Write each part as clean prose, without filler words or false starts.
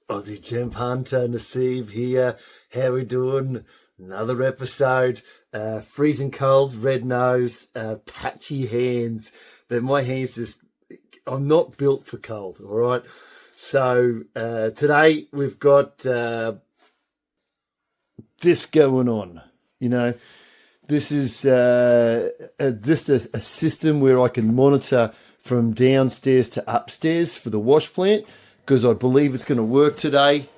Aussie Champ Hunter, Naseeb here. How we doing? Another episode. Freezing cold, red nose, patchy hands. My hands just, I'm not built for cold, all right? So today we've got this going on. You know, this is just a system where I can monitor from downstairs to upstairs for the wash plant, because I believe it's going to work today.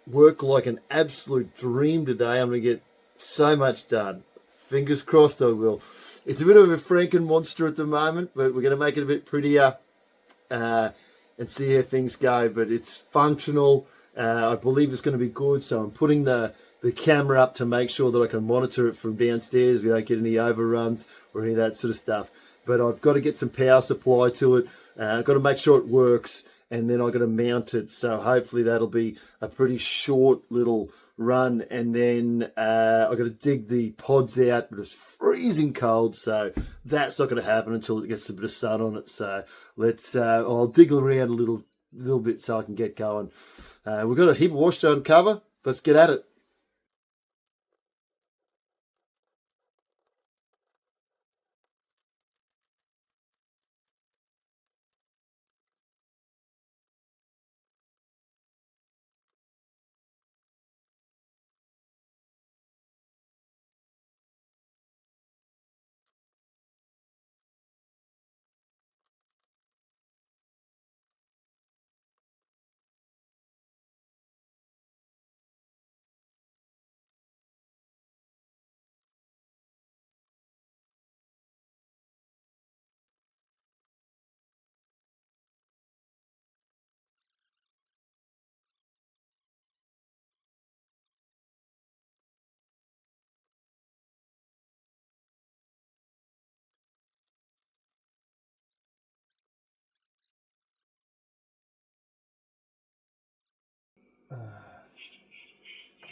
Work like an absolute dream today. I'm going to get so much done. Fingers crossed I will. It's a bit of a Franken monster at the moment, but we're going to make it a bit prettier and see how things go. But it's functional. I believe it's going to be good. So I'm putting the camera up to make sure that I can monitor it from downstairs. We don't get any overruns or any of that sort of stuff. But I've got to get some power supply to it. I've got to make sure it works. And then I've got to mount it. So hopefully that'll be a pretty short little run. And then I've got to dig the pods out, but it's freezing cold. So that's not going to happen until it gets a bit of sun on it. So I'll dig around a little bit so I can get going. We've got a heap of wash to uncover. Let's get at it.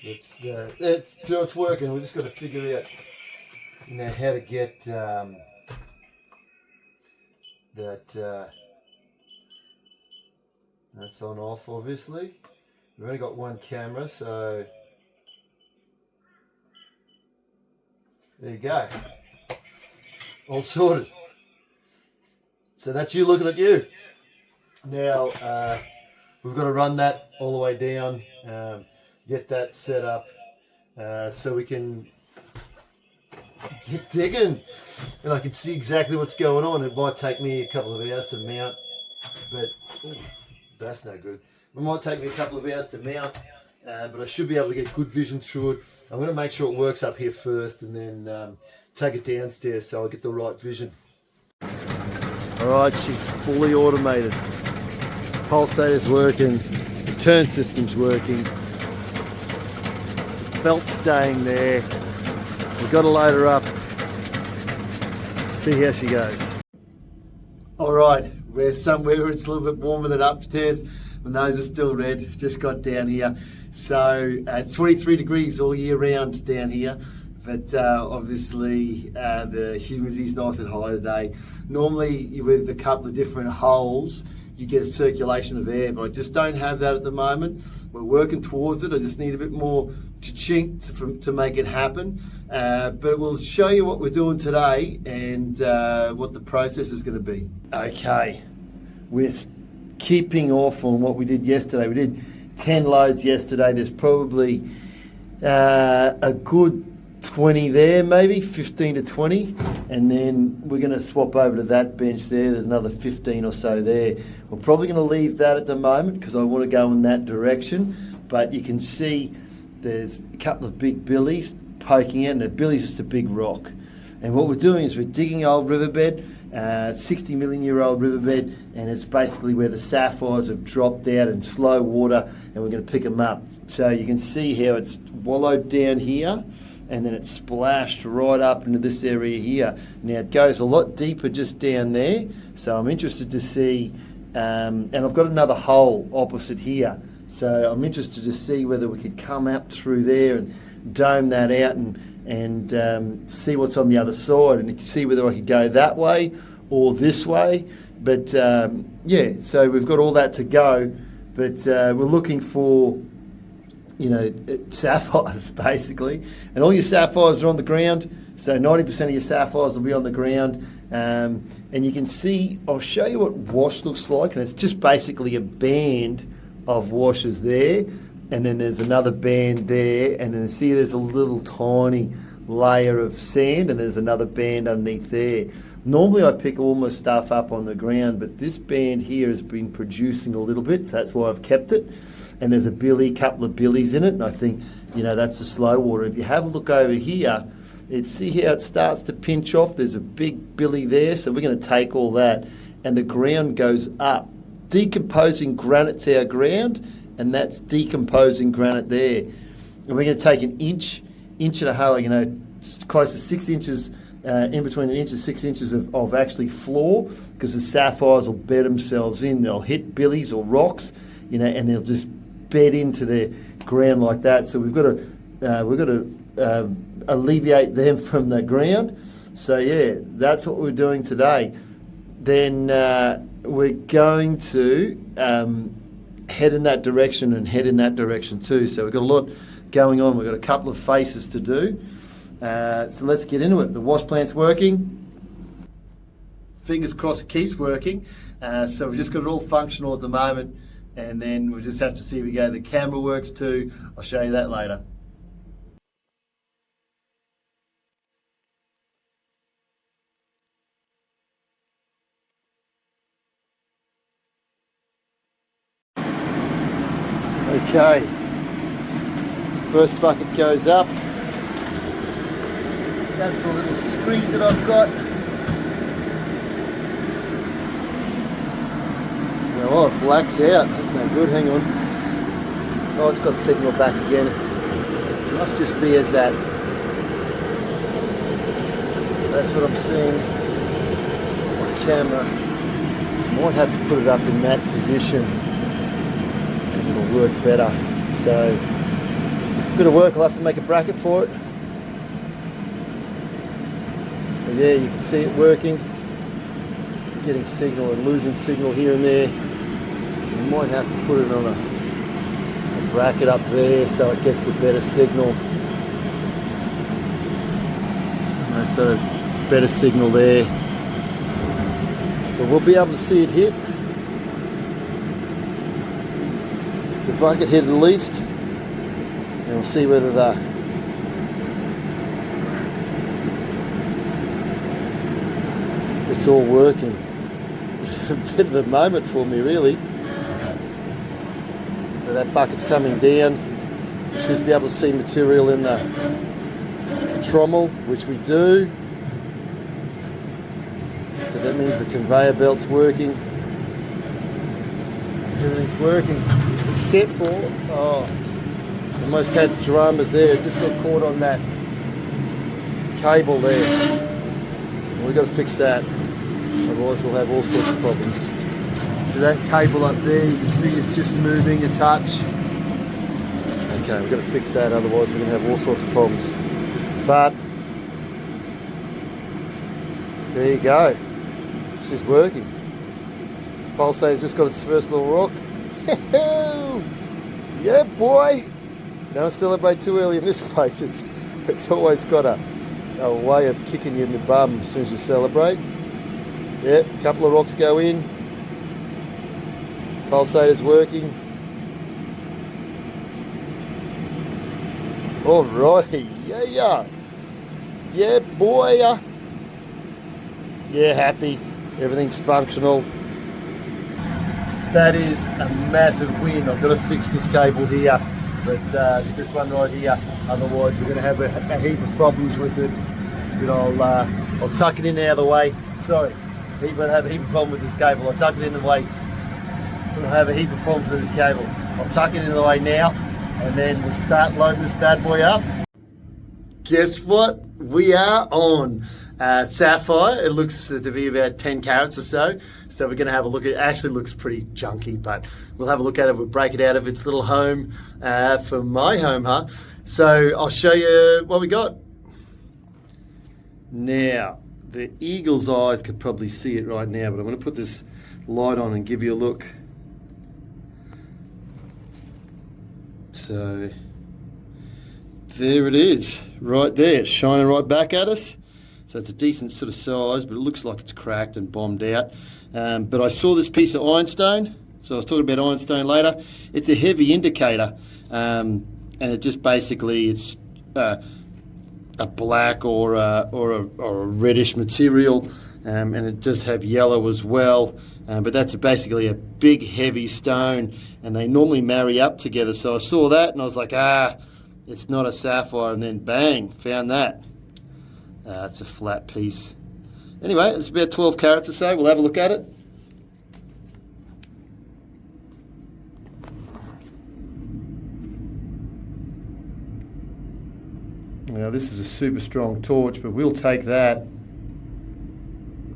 It's working. We've just got to figure out, how to get that's on off. Obviously, we've only got one camera, so there you go. All sorted. So that's you looking at you. Now we've got to run that all the way down. Get that set up so we can get digging, and I can see exactly what's going on. It might take me a couple of hours to mount, but that's no good. It might take me a couple of hours to mount, but I should be able to get good vision through it. I'm going to make sure it works up here first, and then take it downstairs so I get the right vision. All right, she's fully automated. Pulsator's working, the turn system's working. Belt staying there. We've got to load her up. See how she goes. All right, we're somewhere where it's a little bit warmer than upstairs. My nose is still red. Just got down here. So it's 23 degrees all year round down here. But obviously the humidity's nice and high today. Normally with a couple of different holes, you get a circulation of air, but I just don't have that at the moment. We're working towards it. I just need a bit more cha-chink to make it happen. But we'll show you what we're doing today and what the process is going to be. Okay, we're keeping off on what we did yesterday. We did 10 loads yesterday. There's probably a good 20 there, maybe 15 to 20, and then we're going to swap over to that bench there. There's another 15 or so there. We're probably going to leave that at the moment because I want to go in that direction, but you can see there's a couple of big billies poking out, and the billy's just a big rock. And what we're doing is we're digging old riverbed, 60 million year old riverbed, and it's basically where the sapphires have dropped out in slow water, and we're going to pick them up. So you can see how it's wallowed down here, and then it's splashed right up into this area here. Now it goes a lot deeper just down there, so I'm interested to see, and I've got another hole opposite here, so I'm interested to see whether we could come up through there and dome that out and see what's on the other side, and see whether I could go that way or this way. But yeah, so we've got all that to go, But we're looking for, sapphires basically. And all your sapphires are on the ground. So 90% of your sapphires will be on the ground. And you can see, I'll show you what wash looks like. And it's just basically a band of washes there. And then there's another band there. And then see there's a little tiny layer of sand. And there's another band underneath there. Normally I pick all my stuff up on the ground, but this band here has been producing a little bit, so that's why I've kept it. And there's a couple of billies in it, and I think, that's a slow water. If you have a look over here, see how it starts to pinch off? There's a big billy there, so we're going to take all that, and the ground goes up. Decomposing granite's our ground, and that's decomposing granite there. And we're going to take an inch and a half, close to 6 inches, in between 1 inch and 6 inches of actually floor, because the sapphires will bed themselves in. They'll hit billies or rocks, and they'll just bed into the ground like that. So we've got to alleviate them from the ground. So yeah, that's what we're doing today. Then we're going to head in that direction and head in that direction too. So we've got a lot going on. We've got a couple of faces to do. So let's get into it. The wash plant's working. Fingers crossed it keeps working. So we've just got it all functional at the moment, and then we'll just have to see if we go. The camera works too. I'll show you that later. Okay. First bucket goes up. That's the little screen that I've got. So, it blacks out. That's no good. Hang on. Oh, it's got signal back again. It must just be as that. So that's what I'm seeing on my camera. I might have to put it up in that position because it'll work better. So, a bit of work. I'll have to make a bracket for it. But yeah, you can see it working. It's getting signal and losing signal here and there. You might have to put it on a bracket up there so it gets the better signal. So better signal there. But we'll be able to see it hit. The bucket hit at least. And we'll see whether it's all working. It's a bit of a moment for me, really. So that bucket's coming down. You should be able to see material in the trommel, which we do. So that means the conveyor belt's working. Everything's working, except for, almost had dramas there. It just got caught on that cable there. We've got to fix that, otherwise we'll have all sorts of problems. So that cable up there, you can see it's just moving a touch. Okay, we've got to fix that, otherwise we're going to have all sorts of problems. But, there you go. It's just working. Pulsator's just got its first little rock. Yeah, boy! Don't celebrate too early in this place. It's always got a way of kicking you in the bum as soon as you celebrate. Yep, a couple of rocks go in. Pulsator's working. Alrighty, yeah. Yeah, boy. Yeah, happy. Everything's functional. That is a massive win. I've got to fix this cable here, but this one right here. Otherwise, we're going to have a heap of problems with it. But I'll tuck it in out of the way. Sorry, we're going to have a heap of problems with this cable. I'll tuck it in the way. We'll have a heap of problems with this cable. I'll tuck it in the way now, and then we'll start loading this bad boy up. Guess what? We are on. Sapphire, it looks to be about 10 carats or so. So we're going to have a look at it. Actually looks pretty junky, but we'll have a look at it. We'll break it out of its little home for my home, huh? So I'll show you what we got. Now, the eagle's eyes could probably see it right now, but I'm going to put this light on and give you a look. So there it is, right there, it's shining right back at us. So it's a decent sort of size, but it looks like it's cracked and bombed out. But I saw this piece of ironstone, so I was talking about ironstone later. It's a heavy indicator, and it just basically, it's a black or a reddish material, and it does have yellow as well. But that's basically a big heavy stone, and they normally marry up together. So I saw that and I was like, it's not a sapphire, and then bang, found that. It's a flat piece. Anyway, it's about 12 carats or so. We'll have a look at it. Now this is a super strong torch, but we'll take that.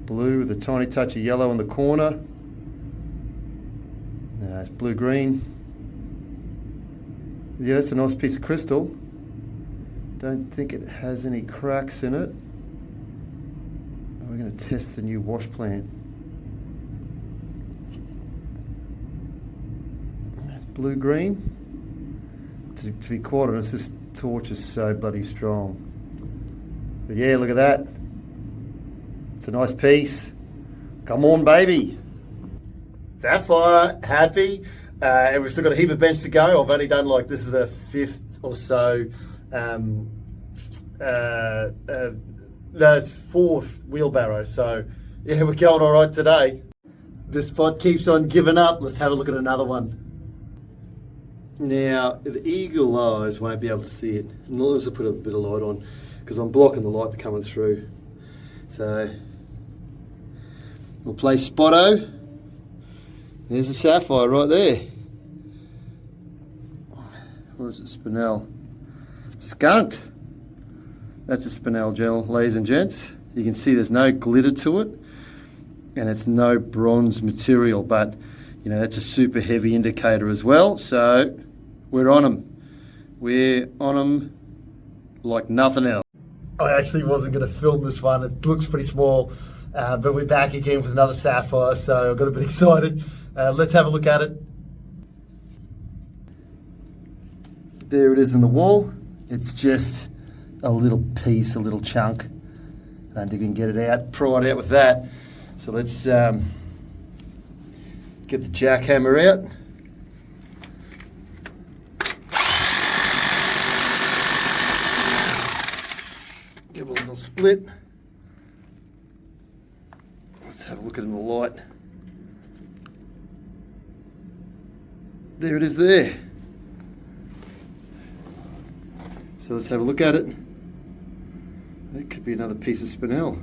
Blue with a tiny touch of yellow in the corner. It's blue-green. Yeah, that's a nice piece of crystal. Don't think it has any cracks in it. We're going to test the new wash plant. That's blue-green. To be quite honest, this torch is so bloody strong. But yeah, look at that. It's a nice piece. Come on, baby. Sapphire, happy. And we've still got a heap of bench to go. I've only done this is the 5th or so. No, it's 4th wheelbarrow. So yeah, we're going all right today. This spot keeps on giving up. Let's have a look at another one. Now, the eagle eyes won't be able to see it. Unless I put a bit of light on, because I'm blocking the light coming through. So we'll play Spotto. There's a sapphire right there. Or is it spinel? Skunked. That's a spinel gel, ladies and gents. You can see there's no glitter to it, and it's no bronze material, but that's a super heavy indicator as well. So we're on them. We're on them like nothing else. I actually wasn't going to film this one. It looks pretty small, but we're back again with another sapphire, so I got a bit excited. Let's have a look at it. There it is in the wall. It's just a little piece, a little chunk. I don't think we can get it out, pry it out with that. So let's get the jackhammer out. Give it a little split. Let's have a look at it in the light. There it is there. So let's have a look at it. That could be another piece of spinel.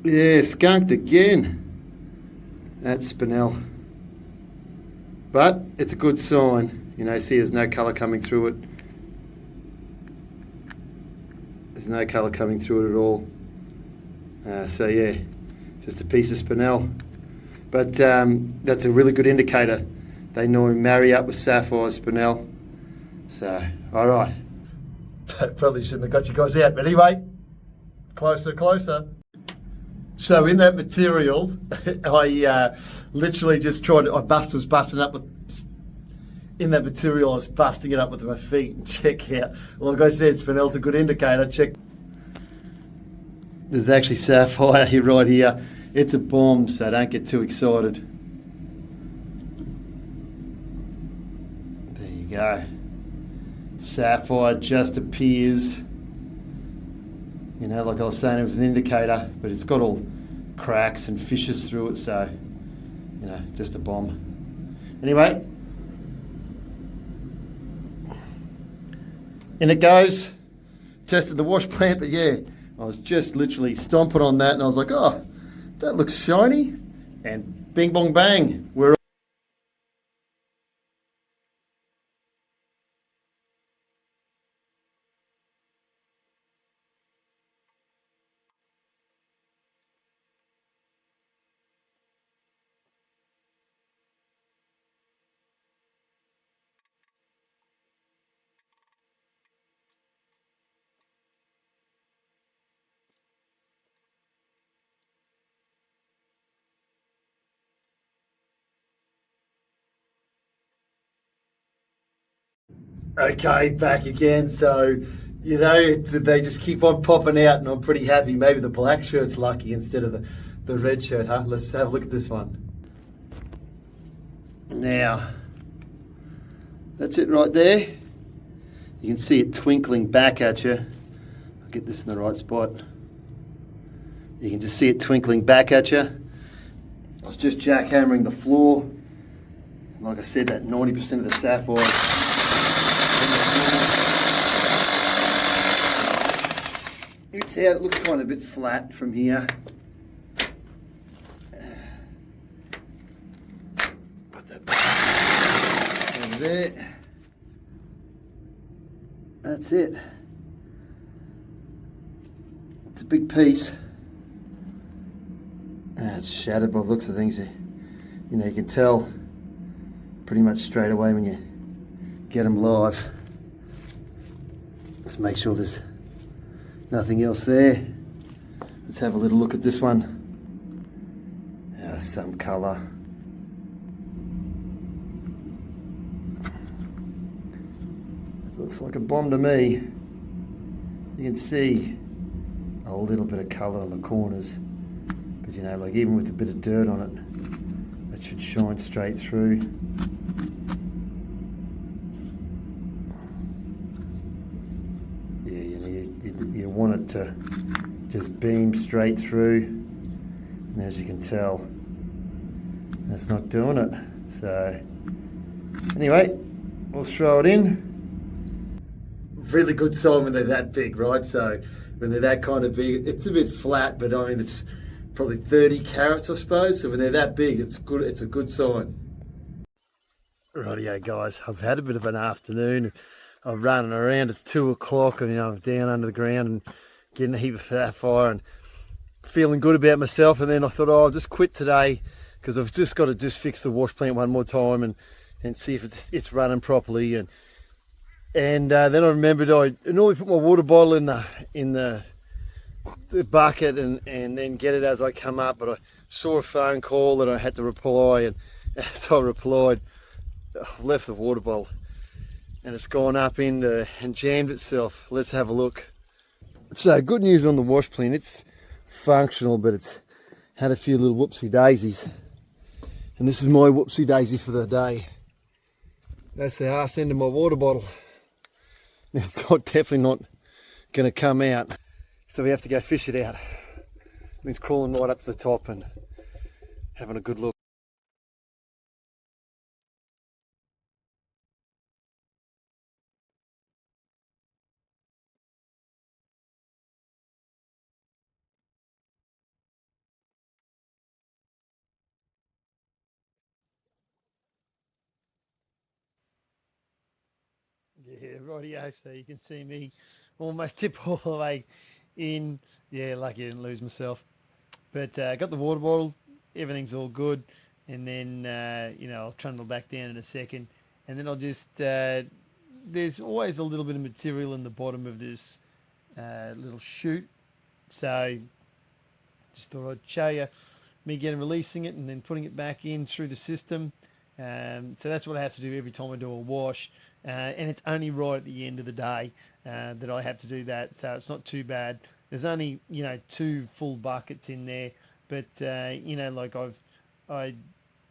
Yeah, skunked again. That's spinel. But it's a good sign. See there's no colour coming through it. There's no colour coming through it at all. So yeah, just a piece of spinel. But that's a really good indicator. They normally marry up with sapphire spinel. So, all right. Probably shouldn't have got you guys out, but anyway, closer. So in that material, I literally just was busting up with, in that material I was busting it up with my feet, and check out, like I said, spinel's a good indicator, check. There's actually sapphire here, right here. It's a bomb, so don't get too excited. There you go. Sapphire just appears, like I was saying, it was an indicator, but it's got all cracks and fissures through it, so, just a bomb. Anyway, in it goes. Tested the wash plant, but yeah, I was just literally stomping on that, and I was like, oh, that looks shiny, and bing bong bang, we're Okay, back again. So, you know, they just keep on popping out, and I'm pretty happy. Maybe the black shirt's lucky instead of the red shirt, huh? Let's have a look at this one. Now, that's it right there. You can see it twinkling back at you. I'll get this in the right spot. You can just see it twinkling back at you. I was just jackhammering the floor. Like I said, that 90% of the sapphire. You can see how it looks kind of a bit flat from here. Put that back over there. That's it. It's a big piece. It's shattered by the looks of things. You know, you can tell pretty much straight away when you get them live. Let's make sure there's nothing else there. Let's have a little look at this one. Some colour. It looks like a bomb to me. You can see a little bit of colour on the corners. But you know, like even with a bit of dirt on it, that should shine straight through. Yeah, you know, you want it to just beam straight through. And as you can tell, that's not doing it. So, anyway, we'll throw it in. Really good sign when they're that big, right? So, when they're that kind of big, it's a bit flat, but I mean, it's probably 30 carats, I suppose. So when they're that big, it's good. It's a good sign. Rightio, guys. I've had a bit of an afternoon. I'm running around. It's 2 o'clock, and you know I'm down under the ground and getting a heap of sapphire and feeling good about myself. And then I thought, oh, I'll just quit today because I've just got to fix the wash plant one more time and see if it's running properly. And then I remembered I normally put my water bottle in the bucket and then get it as I come up, but I saw a phone call that I had to reply, and so I replied. I've left the water bottle and it's gone up and jammed itself. Let's have a look. So good news on the wash plant, it's functional, but it's had a few little whoopsie daisies, and this is my whoopsie daisy for the day. That's the arse end of my water bottle. It's definitely not going to come out. So we have to go fish it out. It means crawling right up to the top and having a good look. Yeah, rightio. So you can see me almost tip all the way in. Yeah, lucky I didn't lose myself. But I got the water bottle, everything's all good. And then, you know, I'll trundle back down in a second. And then I'll just, there's always a little bit of material in the bottom of this little chute. So just thought I'd show you me again releasing it and then putting it back in through the system. So that's what I have to do every time I do a wash. And it's only right at the end of the day that I have to do that. So it's not too bad. There's only, you know, 2 full buckets in there. But, you know, like I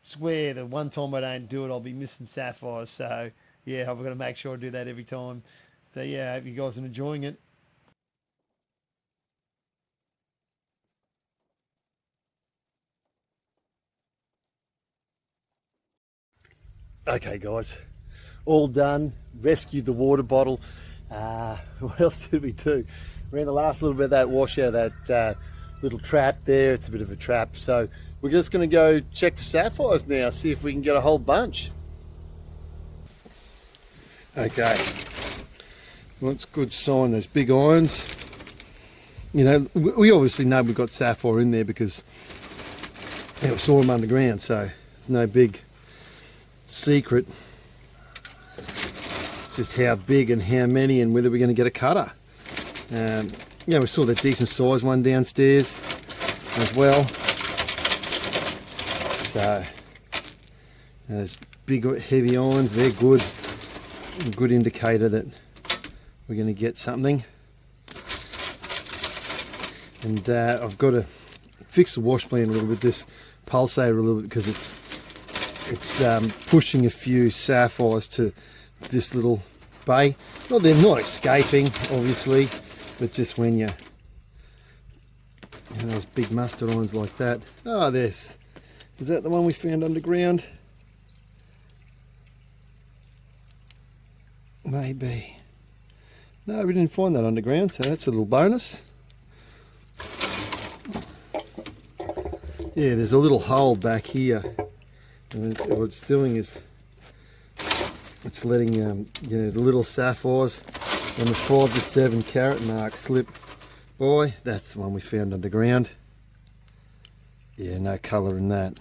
swear that one time I don't do it, I'll be missing sapphires. So, yeah, I've got to make sure I do that every time. So, yeah, I hope you guys are enjoying it. Okay, guys, all done. Rescued the water bottle. What else did we do? Ran the last little bit of that wash out of that little trap there. It's a bit of a trap. So we're just going to go check for sapphires now, see if we can get a whole bunch. Okay. Well, it's a good sign, those big irons. You know, we obviously know we've got sapphire in there because we saw them underground, so there's no big secret. It's just how big and how many and whether we're going to get a cutter. Yeah, we saw that decent size one downstairs as well. So those big heavy irons, they're good. a good indicator that we're going to get something. And I've got to fix the wash plant a little bit, this pulsator a little bit, because it's pushing a few sapphires to this little bay. Well, they're not escaping, obviously, but just when you know, those big mustard irons like that. Oh, is that the one we found underground? Maybe. No, we didn't find that underground, so that's a little bonus. Yeah, there's a little hole back here, and what it's doing is it's letting you know, the little sapphires and the 5 to 7 carat mark slip by. That's the one we found underground. Yeah, no colour in that.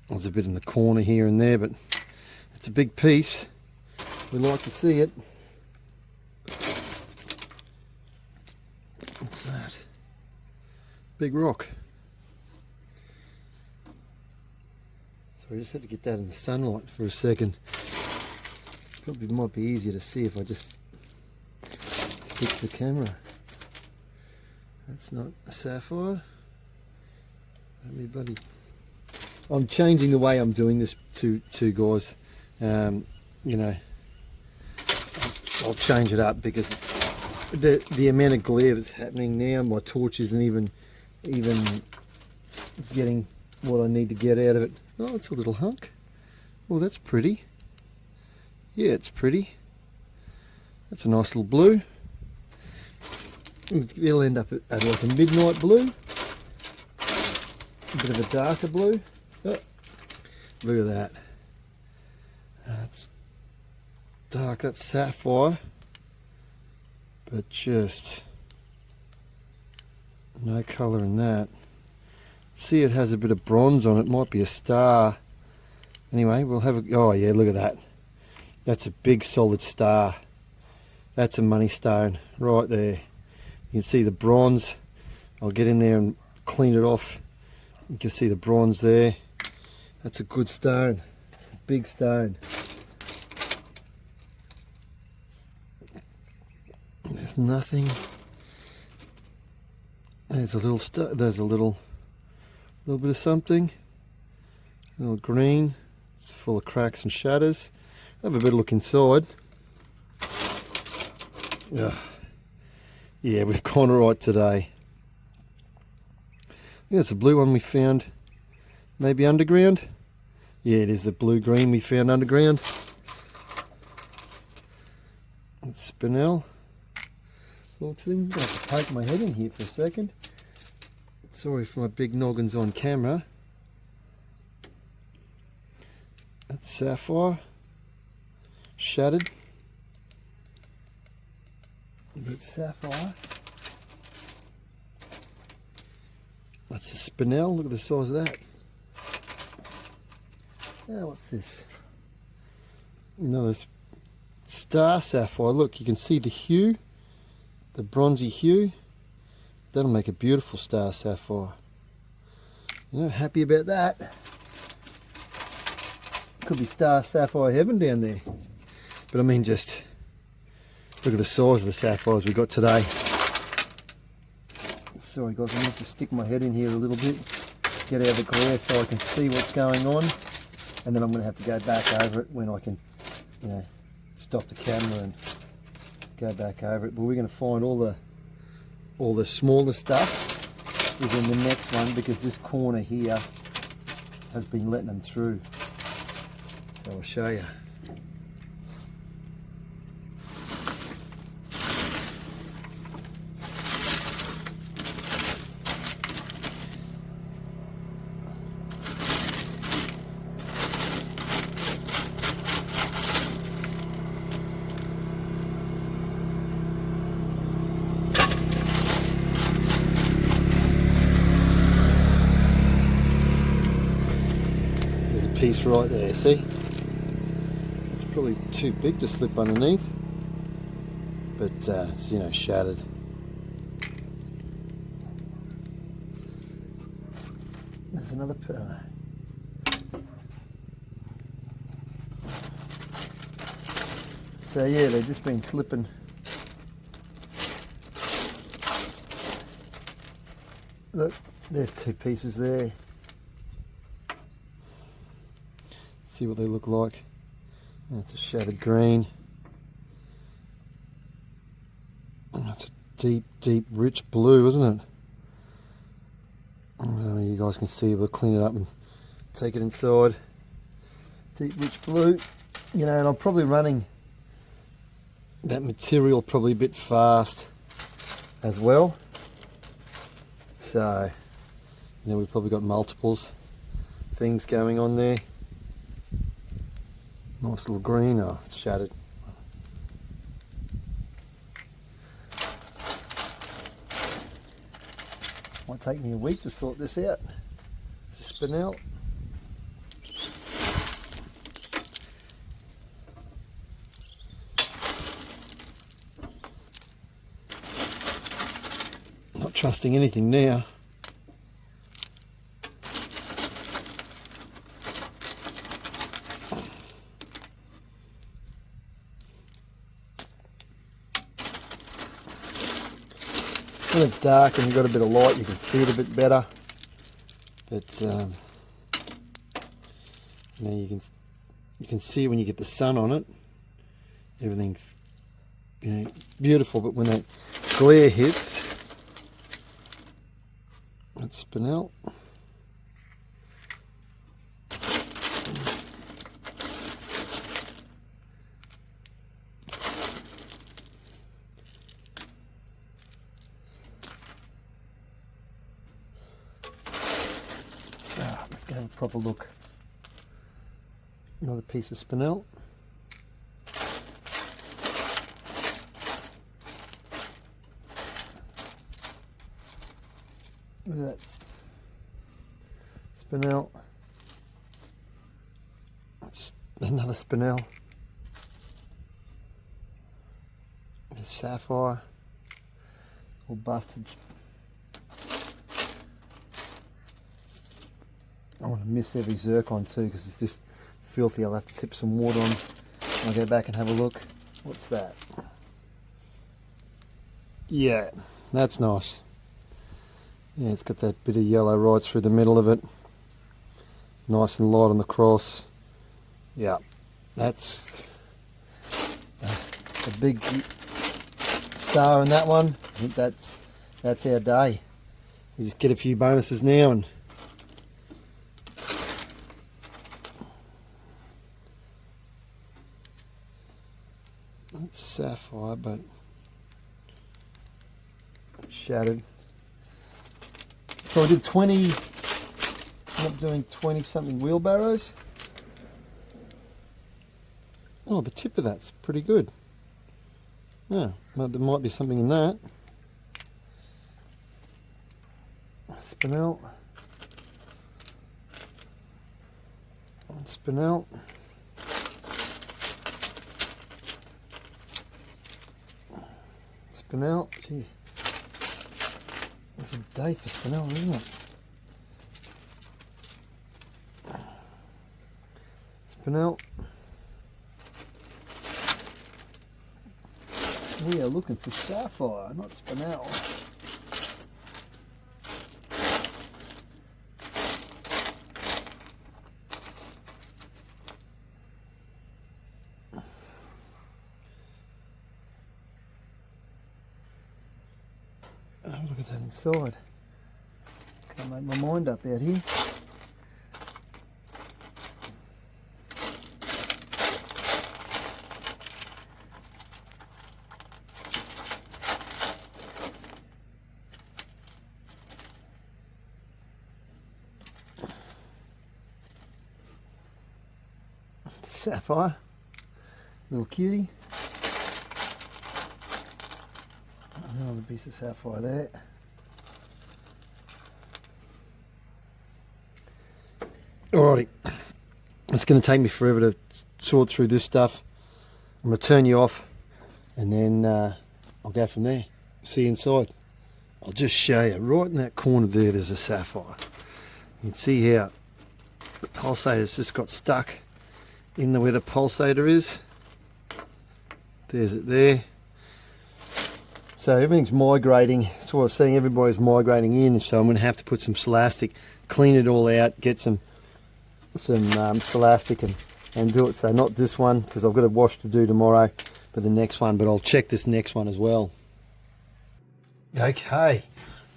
There's a bit in the corner here and there, but it's a big piece. We like to see it. What's that? Big rock. So I just had to get that in the sunlight for a second. Probably might be easier to see if I just stick the camera. That's not a sapphire. Let me bloody... I'm changing the way I'm doing this to guys. You know, I'll change it up because the amount of glare that's happening now, my torch isn't even getting what I need to get out of it. Oh, it's a little hunk. Oh, that's pretty. Yeah, it's pretty. That's a nice little blue. It'll end up at like a midnight blue. A bit of a darker blue. Oh, look at that. That's dark, that's sapphire. But just no colour in that. See, it has a bit of bronze on it. Might be a star. Anyway, we'll have a... Oh yeah, look at that. That's a big solid star. That's a money stone right there. You can see the bronze. I'll get in there and clean it off. You can see the bronze there. That's a good stone. It's a big stone. There's nothing. There's a little there's a little bit of something. A little green. It's full of cracks and shatters. Have a better look inside. Yeah, we've gone right today. Yeah, it's a blue one we found. Maybe underground. Yeah, it is the blue-green we found underground. It's spinel. Looks thing. I have to poke my head in here for a second. Sorry if my big noggin's on camera. That's sapphire. Shattered. But sapphire. That's a spinel. Look at the size of that. Now what's this? Another star sapphire. Look, you can see the hue, the bronzy hue. That'll make a beautiful star sapphire. You know, happy about that. Could be star sapphire heaven down there. But I mean, just look at the size of the sapphires we got today. Sorry guys, I'm going to have to stick my head in here a little bit, get out of the glare so I can see what's going on, and then I'm going to have to go back over it when I can, you know, stop the camera and go back over it. But we're going to find all the smaller stuff within the next one, because this corner here has been letting them through. So I'll show you. Piece right there, see? It's probably too big to slip underneath, but it's, you know, shattered. There's another So yeah, they've just been slipping. Look, there's two pieces there. See what they look like. That's a shattered green. That's a deep, deep, rich blue, isn't it? You guys can see, we'll clean it up and take it inside. Deep, rich blue. You know, and I'm probably running that material probably a bit fast as well. So, you know, we've probably got multiples things going on there. Nice little green. Oh, it's shattered. Might take me a week to sort this out. It's a spinel. Not trusting anything now. When it's dark and you've got a bit of light, you can see it a bit better. But you know, you can see when you get the sun on it, everything's, you know, beautiful. But when that glare hits, that spinel. Let's go have a proper look. Another piece of spinel. Look at that spinel. That's another spinel. There's sapphire. All busted. I want to miss every zircon too because it's just filthy. I'll have to tip some water on. I'll go back and have a look. What's that? Yeah, that's nice. Yeah, it's got that bit of yellow right through the middle of it. Nice and light on the cross. Yeah, that's a big star in that one. I think that's our day. We just get a few bonuses now and it's sapphire, but it's shattered. So I did 20, I'm up doing 20 something wheelbarrows. Oh, the tip of that's pretty good. Yeah, well, there might be something in that. Spinel. Spinel. Spinel. Gee. It's a day for spinel, isn't it? Spinel. We are looking for sapphire, not spinel. Oh, look at that inside. Can't make my mind up out here. Sapphire, little cutie. Another piece of sapphire there. Alrighty, it's going to take me forever to sort through this stuff. I'm going to turn you off and then I'll go from there. See you inside. I'll just show you, right in that corner there's a sapphire. You can see how the pulsator's just got stuck in where the pulsator is. There's it there. So everything's migrating. That's what I was saying, everybody's migrating in, so I'm going to have to put some Scholastic, clean it all out, get some Scholastic and do it. So not this one, because I've got a wash to do tomorrow, but the next one. But I'll check this next one as well. Okay,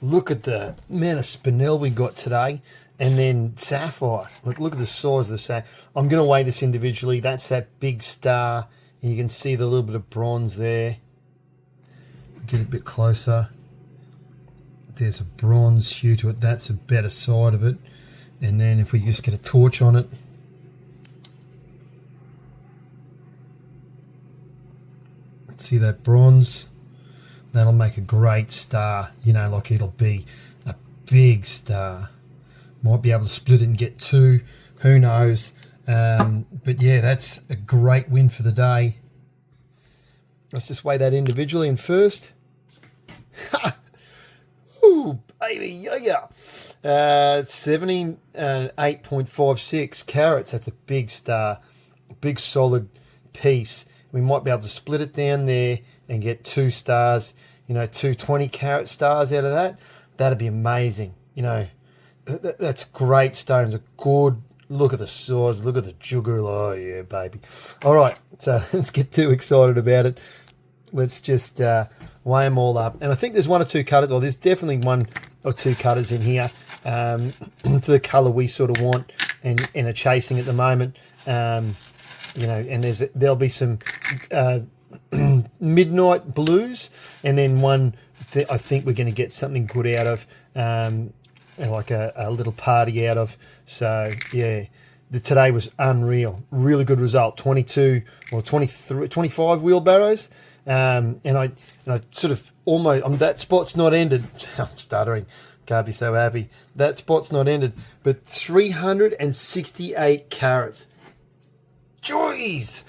look at the amount of spinel we got today. And then Sapphire. Look at the size of the Sapphire. I'm going to weigh this individually. That's that big star. And you can see the little bit of bronze there. Get a bit closer. There's a bronze hue to it. That's a better side of it. And then if we just get a torch on it. See that bronze? That'll make a great star. You know, like it'll be a big star. Might be able to split it and get two. Who knows? But yeah, that's a great win for the day. Let's just weigh that individually in first. Ooh, baby, yeah. 78.56 carats. That's a big star, a big solid piece. We might be able to split it down there and get 2 stars, you know, 2 20-carat stars out of that. That'd be amazing. You know, that's great stones. A good look at the size, look at the jugger. Oh, yeah, baby. All right, so let's get too excited about it. Let's just weigh them all up. And I think there's 1 or 2 cutters, or there's definitely 1 or 2 cutters in here to the colour we sort of want and are chasing at the moment. You know, and there'll be some midnight blues, and then one I think we're going to get something good out of, like a little party out of. So, yeah. Today was unreal. Really good result. 22 or 23, 25 wheelbarrows. And I sort of almost, that spot's not ended. I'm stuttering. Can't be so happy. That spot's not ended. But 368 carats. Joys!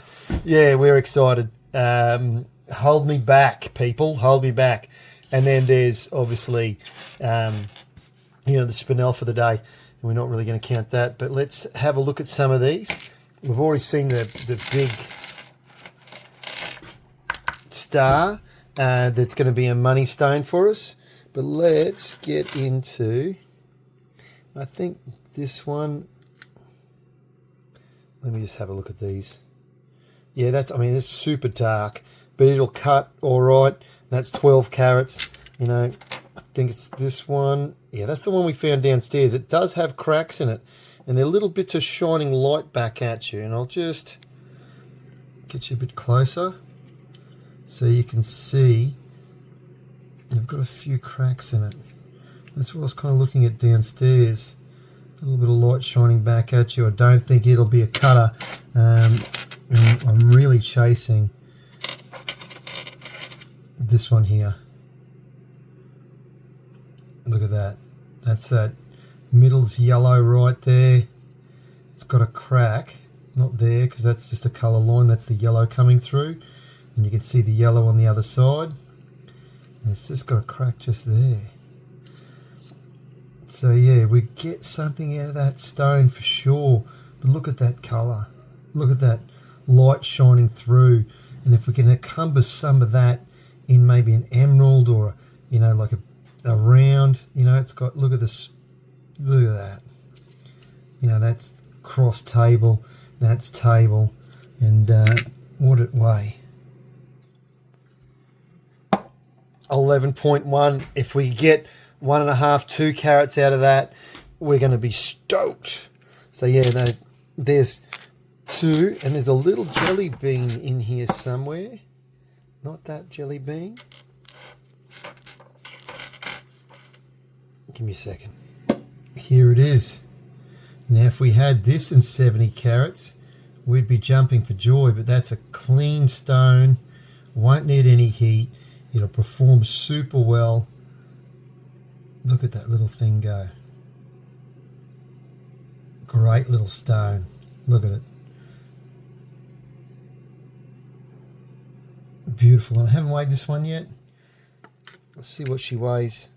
Yeah, we're excited. Hold me back, people. Hold me back. And then there's obviously, you know, the spinel for the day. We're not really going to count that. But let's have a look at some of these. We've already seen the big star that's going to be a money stone for us, but let's get into, I think this one, let me just have a look at these. Yeah, that's, I mean, it's super dark, but it'll cut all right. That's 12 carats. You know, I think it's this one. Yeah, that's the one we found downstairs. It does have cracks in it, and they're little bits of shining light back at you. And I'll just get you a bit closer so you can see you've got a few cracks in it. That's what I was kind of looking at downstairs. A little bit of light shining back at you. I don't think it'll be a cutter. I'm really chasing this one here. Look at that. That's that middle's yellow right there. It's got a crack. Not there, because that's just a colour line. That's the yellow coming through. And you can see the yellow on the other side. And it's just got a crack just there. So yeah, we get something out of that stone for sure. But look at that colour. Look at that light shining through. And if we can encompass some of that in maybe an emerald or, you know, like a round, you know, it's got, look at this, look at that. You know, that's cross table, that's table, and what it weigh? 11.1. If we get 1.5, 2 carats out of that, we're going to be stoked. So yeah, there's 2, and there's a little jelly bean in here somewhere. Not that jelly bean. Give me a second. Here it is. Now if we had this in 70 carats, we'd be jumping for joy, but that's a clean stone, won't need any heat, it'll perform super well. Look at that little thing go. Great little stone. Look at it. Beautiful. And I haven't weighed this one yet. Let's see what she weighs.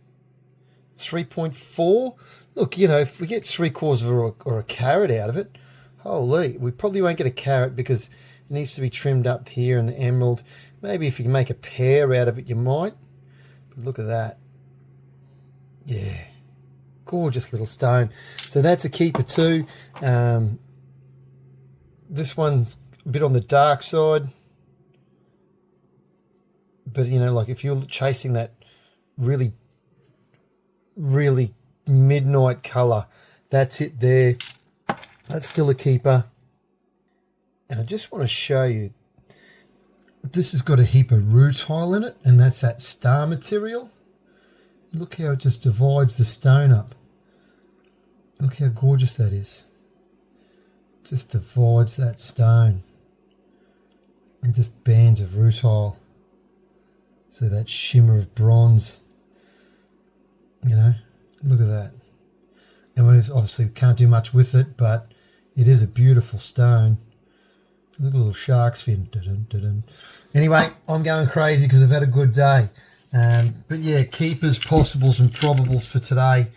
3.4. Look, you know, if we get 3/4 or a carat out of it, holy, we probably won't get a carat because It needs to be trimmed up here in the emerald. Maybe if you can make a pair out of it, you might. But look at that. Yeah. Gorgeous little stone. So that's a keeper too. This one's a bit on the dark side. But, you know, like if you're chasing that really, really midnight colour, that's it there. That's still a keeper. And I just want to show you, this has got a heap of rutile in it, and that's that star material. Look how it just divides the stone up. Look how gorgeous that is. Just divides that stone. And just bands of rutile. So that shimmer of bronze. You know, look at that. And we obviously can't do much with it, but it is a beautiful stone. Look at a little shark's fin. Dun, dun, dun. Anyway, I'm going crazy because I've had a good day. But yeah, keepers, possibles and probables for today.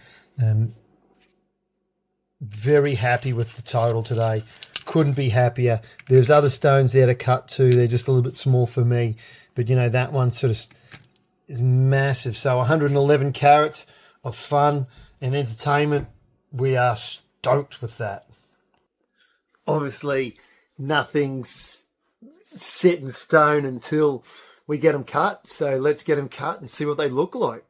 Very happy with the total today. Couldn't be happier. There's other stones there to cut too. They're just a little bit small for me. But you know, that one sort of is massive. So 111 carats of fun and entertainment. We are stoked with that. Obviously, nothing's set in stone until we get them cut. So let's get them cut and see what they look like.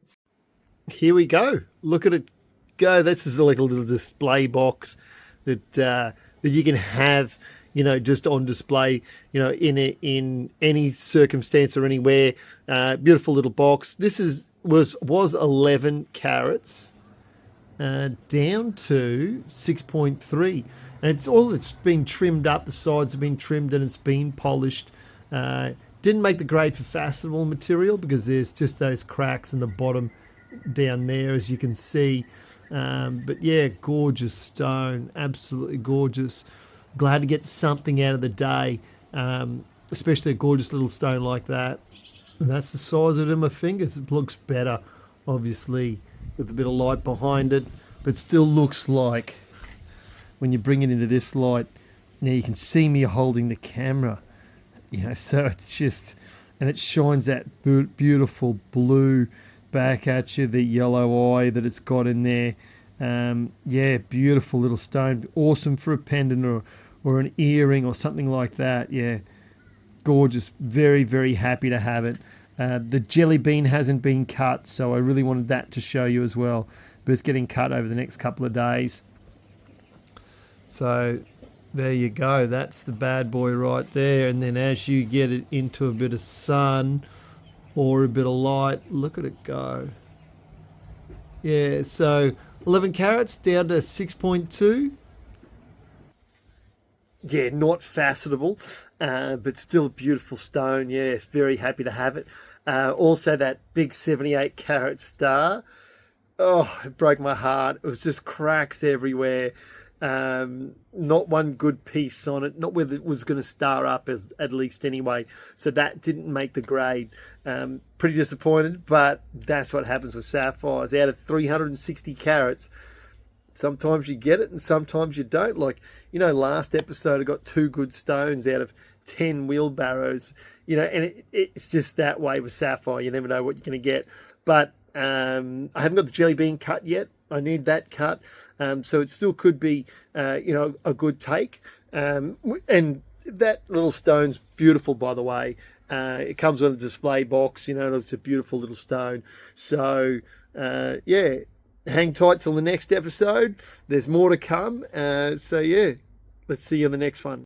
Here we go. Look at it go. This is like a little display box that you can have, you know, just on display, you know, in any circumstance or anywhere. Beautiful little box. This was 11 carats down to 6.3. And it's been trimmed up. The sides have been trimmed and it's been polished. Didn't make the grade for fastenable material because there's just those cracks in the bottom down there, as you can see. But yeah, gorgeous stone, absolutely gorgeous. Glad to get something out of the day, especially a gorgeous little stone like that. And that's the size of it in my fingers. It looks better, obviously, with a bit of light behind it, but still looks like, when you bring it into this light, now you can see me holding the camera, you know, so it's just, and it shines that beautiful blue back at you, the yellow eye that it's got in there. Yeah, beautiful little stone. Awesome for a pendant or an earring or something like that. Yeah, gorgeous. Very, very happy to have it. The jelly bean hasn't been cut, so I really wanted that to show you as well. But it's getting cut over the next couple of days. So there you go. That's the bad boy right there. And then as you get it into a bit of sun or a bit of light, look at it go. Yeah, so 11 carats down to 6.2. Yeah, not fastenable, but still a beautiful stone. Yeah, very happy to have it. Also that big 78 carat star. Oh, it broke my heart. It was just cracks everywhere. Not one good piece on it, not whether it was going to star up at least anyway. So that didn't make the grade. Pretty disappointed, but that's what happens with sapphires. Out of 360 carats, sometimes you get it and sometimes you don't. Like, you know, last episode I got 2 good stones out of 10 wheelbarrows, you know, and it's just that way with sapphire. You never know what you're going to get. But I haven't got the jelly bean cut yet. I need that cut. So it still could be, you know, a good take. And that little stone's beautiful, by the way. It comes with a display box, you know, it's a beautiful little stone. So, yeah, hang tight till the next episode. There's more to come. So, yeah, let's see you in the next one.